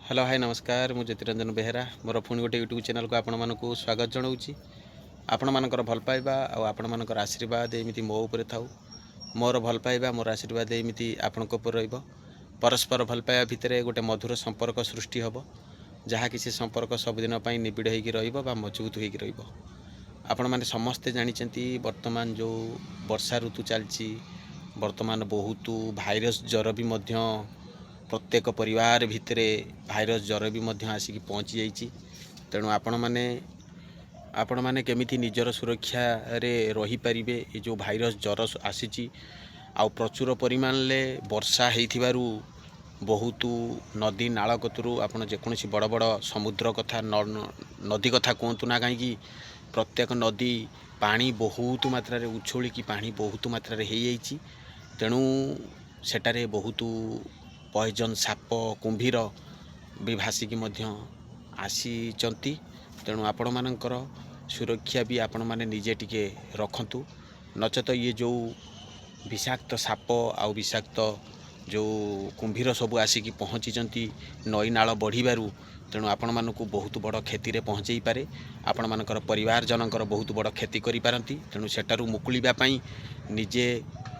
Hello hi नमस्कार मु ज्योतिरंजन बेहेरा मोर पुणी गोटे यूट्यूब चैनल को आपण मानक स्वागत जनाऊँगी। आपण मानकर भल पाइबा आ आपण मानकर आशीर्वाद एमती मो उपर थाउ। मोर भल पाइबा मोर आशीर्वाद एमती आपणक उपर रहिबो। परस्पर भल पाइबा भितर गोटे मधुर संपर्क सृष्टि हबो, जहाँ किसी संपर्क सबुदिन पई निबिड़ होइकी रहिबो बा मजबूत होइकी रहिबो। आपण माने समस्ते जानिचंती वर्तमान जो वर्षा ऋतु चलची, वर्तमान बहुत भाइरस ज्वर भी मध्य प्रत्येक परिवार भितर भाइरस ज्वर भी मध्य आसिक पहुँची जाइए। तेणु आपण माने केमिति निजर सुरक्षा रे रही पारिबे। ये जो भाइरस ज्वर आसी आ प्रचुर परिमाण ले वर्षा हेइथिबारु बहुत नदी नाल कतरू आपण जेकोसी बड़ बड़ समुद्र कथा नदी कथा कहतु ना, कहीं प्रत्येक नदी पानी बहुत मात्रा रे उछोलिकी पानी बहुत मात्रा रे हेइ जाइए। तेणु सेटारे बहुत पॉइजन साप कुंभीर भी भासिकी आसीचंती। तेणु आपण मानकर सुरक्षा भी आपण माने निजे टिके रखंतु, नचेत ये जो विषाक्त साप आउ विषाक्त जो कुंभीर सब आसिकी पहुँची नई नाल बढ़िबारु। तेणु आपण मानकु बहुत बड़ क्षति रे पहुँचई पारे, आपण मानकर परिवार जनकर बहुत बड़ क्षति करि पारंती। तेणु सेटारु मुकुलिबा पई निजे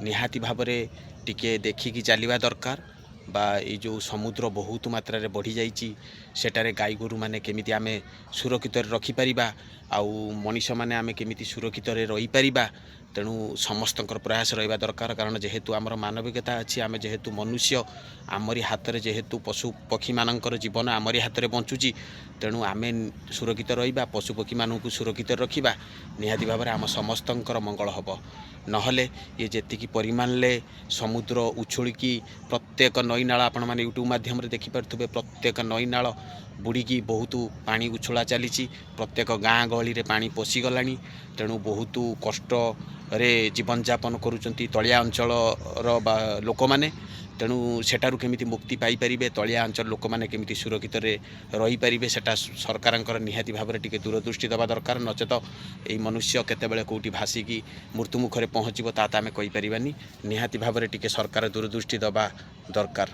निहाती भाबरे टिके देखिकी चलिबा दरकार। बा ये जो समुद्र बहुत मात्रा रे बढ़ी जाइए, सेटारे गाई गोरु माने केमिति आमे सुरक्षित रखि परिबा, आउ मनीष माने आमे केमिति सुरक्षित रही परिबा। तेणु समस्तंकर प्रयास रहिबा दरकार, कारण जेहेतु आमर मानविकता अच्छी, आमे जेहेतु मनुष्य, आमरी हाथ रे जेहेतु पशु पक्षी मानकर जीवन आमरी हाथ रे बंचुची। तेणु आमे सुरक्षित रहिबा, पशु पक्षी मानकु सुरक्षित रखिबा, निहाती भाबरे आम समस्तंकर मंगल हबो। नहले ये जेतिकी परिमाण ले समुद्र उछुळिकी प्रत्येक नई नाल आपण माने यूट्यूब माध्यम रे देखि पारथुबे, प्रत्येक नई नाल बुड़ीकी बहुत पानी उछुला चली, प्रत्येक गाँ गहली रे पानी पशि गलानी। तेणु बहुत कष्ट रे जीवन यापन करुचंती तलिया अंचल लोक माने। तेणु सेटारु केमिति मुक्ति पाई परिबे, तलिया अंचल लोक माने केमिति सुरक्षित रे रही परिबे, सेटा सरकारंकर निहाती भाबरे टिके दूरदृष्टि दबा दरकार। नचेत एई मनुष्य केतेबेले कोउटी भासिकी मृत्यु मुखरे पहुँचबो ता आमे कहि परिबानी। निहाती भाबरे टिके सरकार दूरदृष्टि दबा दरकार।